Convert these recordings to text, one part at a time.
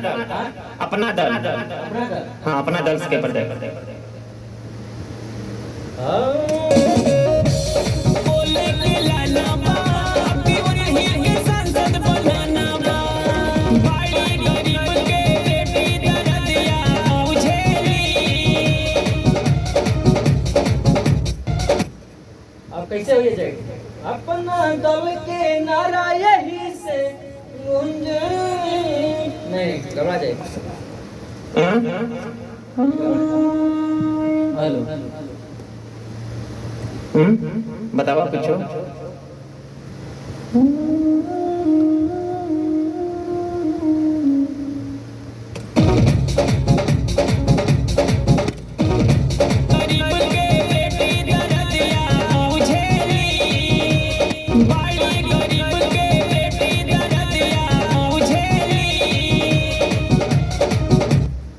अपना दल। हाँ अपना दल के पर्दे। अब कैसे हो ये जाएगी? अपना दल के नारा यही से गूंज नहीं घबरा जाएगा। हेलो बताओ पूछो।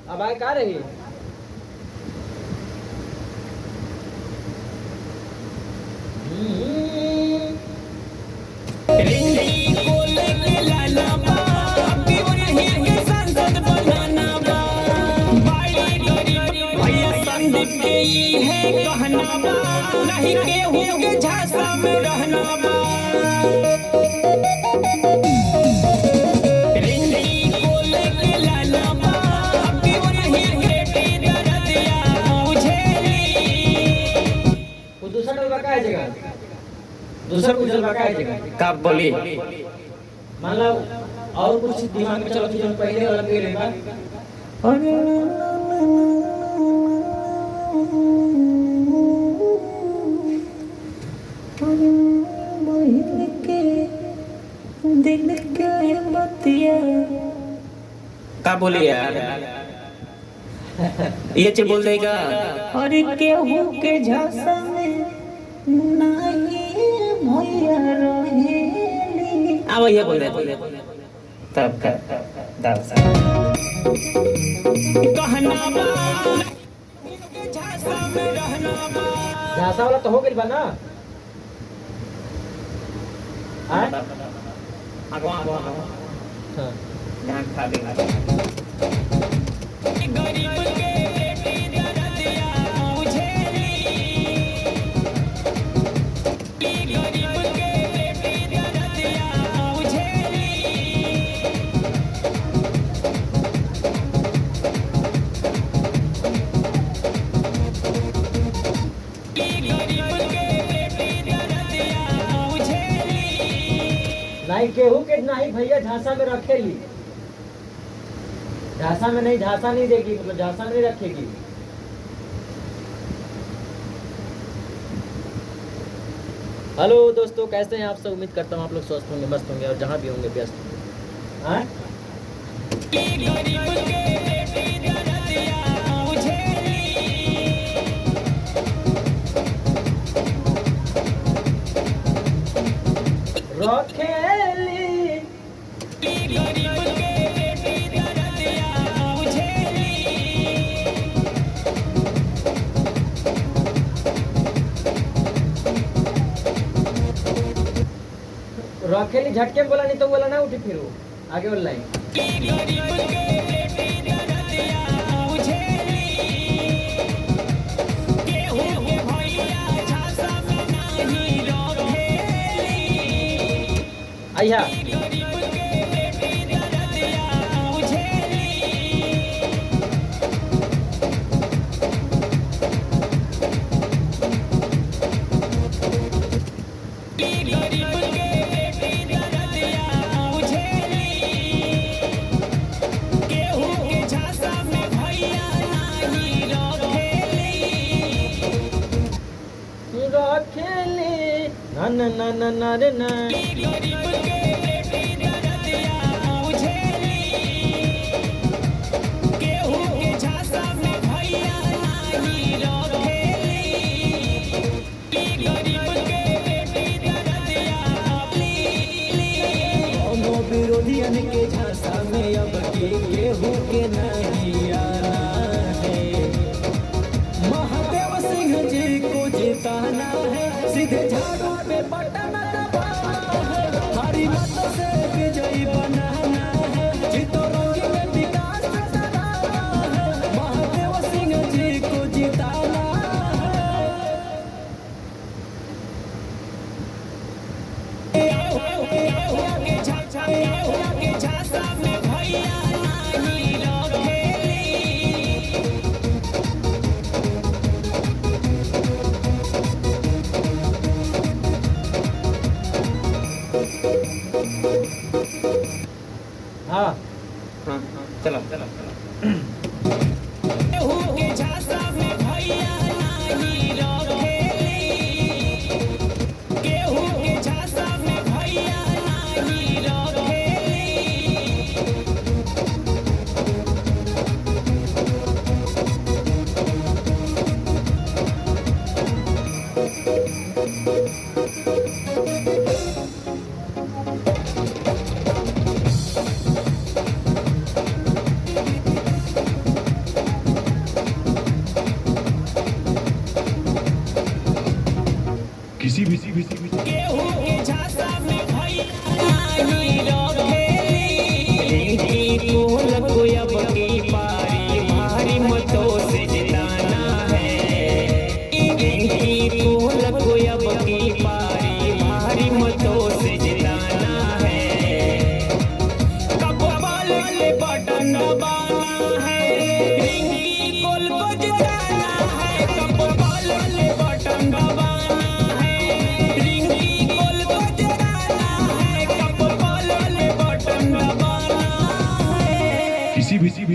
अब आए कहाँ रही? नहीं केहू के झांसा में रहना दूसरा डलवा का है जगह, दूसरा कुछ डलवा का है जगह। कब बोली? मान लो और कुछ दिमाग में चलो कि जो पहले वाला पे लेगा। दिल के बतिया कब बोली यार? ये चीज बोल देगा। और केहू के झांसा में नहीं भैया रहेली। अब ये बोल दे तब का दाल सा कहना झांसा में रहना। झांसा वाला तो हो गई बा ना? आगो हाँ यहाँ खा देगा। गरीब के बेटी दरदिया मुझे गरीब के बेटी दरदिया मुझे गरीब के बेटी दरदिया मुझे नहीं केहू के नहीं भैया झांसा में रखेली। झांसा में नहीं, झांसा नहीं देगी, मतलब झांसा में नहीं रखेगी। हेलो दोस्तों, कैसे हैं आप सब? उम्मीद करता हूँ आप लोग स्वस्थ होंगे, मस्त होंगे और जहाँ भी होंगे व्यस्त होंगे। हाँ? रखेली झटके में बोला, नहीं तो बोला ना उठी फिर वो आगे बोल लाइन। आइया ना ना ना ना रे ना। विरोधियन के झांसा में अब केहू के नहीं आना है। महादेव सिंह जी को जिताना है, सीधे झाड़ू पे बटन दबाना है, हरी मत से विजयी बनाना है। जीतो रोगी में हाँ हाँ चलो केहू के झांसा में भैया नाही रखेली, केहू के झांसा में भैया नाही रखेली। केहू के झांसा में भैया नाही रखेली, कोल को अब की पारी भारी मतों से जिताना है, इनकी कोल को अब की पारी भारी मतों से जिताना है। कपवाल वाले बटन दबाना है, इनकी कोल को जिताना है। कपवाल वाले बटन दबाना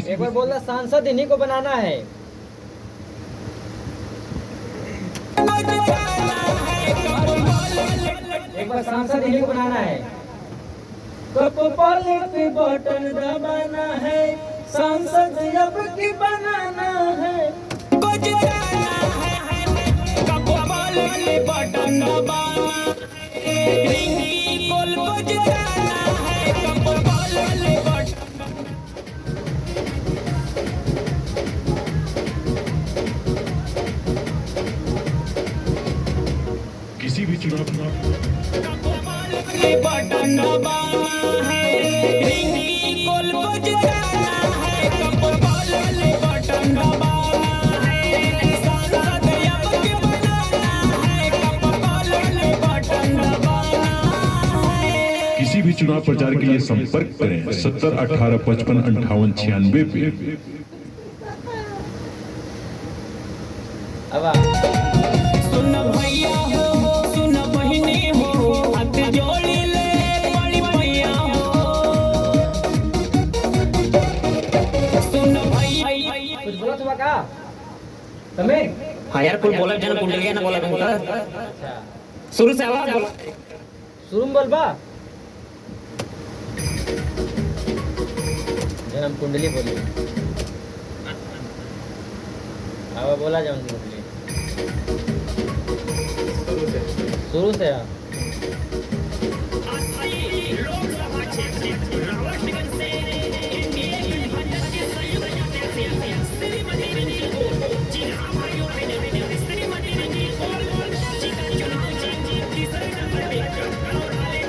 एक बार बोला सांसद इन्हीं को बनाना है। एक बार सांसद इन्हीं को बनाना है। कपपाल पे बटन दबाना है, सांसद अब की बनाना है। कपपाल पे बटन दबाना है, रिंगी कोल को जगाना है। कपपाल पे बटन किसी भी चुनाव बटन दबाना है, रिंगी कोल को जगाना है। कपपाल पे बटन दबाना है, सांसद अब के बनाना है। कपपाल पे बटन दबाना है। किसी भी चुनाव प्रचार के लिए संपर्क करें 70 18 55 58 96 पे। अब सुन भैया हो, सुन बहिनी हो, हाथ जोड़ी ले बड़ी भैया हो। सुन भैया कुछ बोला तुम का तुम्हें? हाँ यार कुछ बोला जन कुंडलिया ना बोला तुमका अच्छा शुरू से आवाज बोला शुरू में बोलबा। जन्म कुंडली बोली। अब बोला जन्म कुंडली शुरू से हाँ। लोकसभा क्षेत्र रावटगंज से एनडीए गठबंधन के संयुक्त प्रत्याशी श्रीमती रंजीत कौर, जी हाँ भाइयों बहनों, श्रीमती रंजीत कौर जी का चुनाव जीत तीसरे नंबर पे और वाले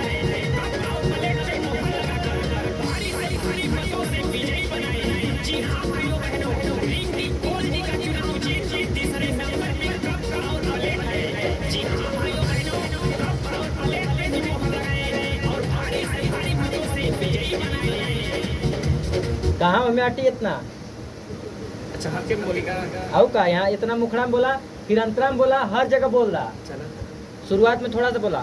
कपड़ाओं पलेट पे मोहर लगाकर भारी मतों से विजयी बनाए। जी हाँ भाइयों बहनों, रंजीत कौर जी का चुनाव जीत तीसरे नंबर पे कपड़ाओं पलेट है। जी हाँ भाइयों बहनों, कपड़ाओं पलेट पे मोहर लगाए और भारी मतों से विजयी बनाए। कहाँ में आटी इतना अच्छा हर के बोली का आओ का यहाँ इतना मुखड़ा में बोला, फिर अंतरा में बोला, हर जगह बोल रहा। चलो शुरुआत में थोड़ा सा बोला,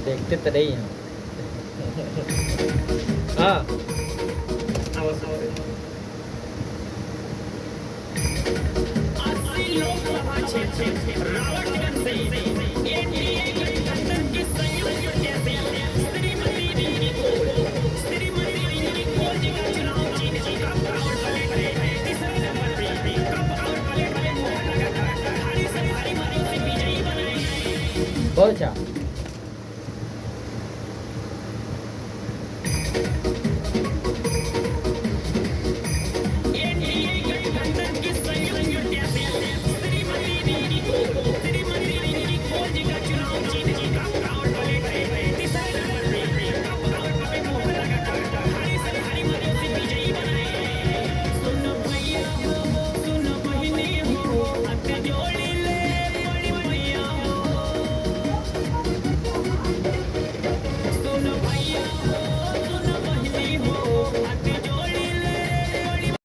देखते तो रही हैं। हाँ लोकसभा क्षेत्र रावटगंज से एनडीए गठबंधन की संयुक्त प्रत्याशी श्रीमती रंजीत कौर जी का चुनाव जीत कपड़ाओं पलेट है तीसरे नंबर पे। कपड़ाओं पलेट पे मोहर लगाकर भारी मतों से विजयी बनाए। बहुत अच्छा।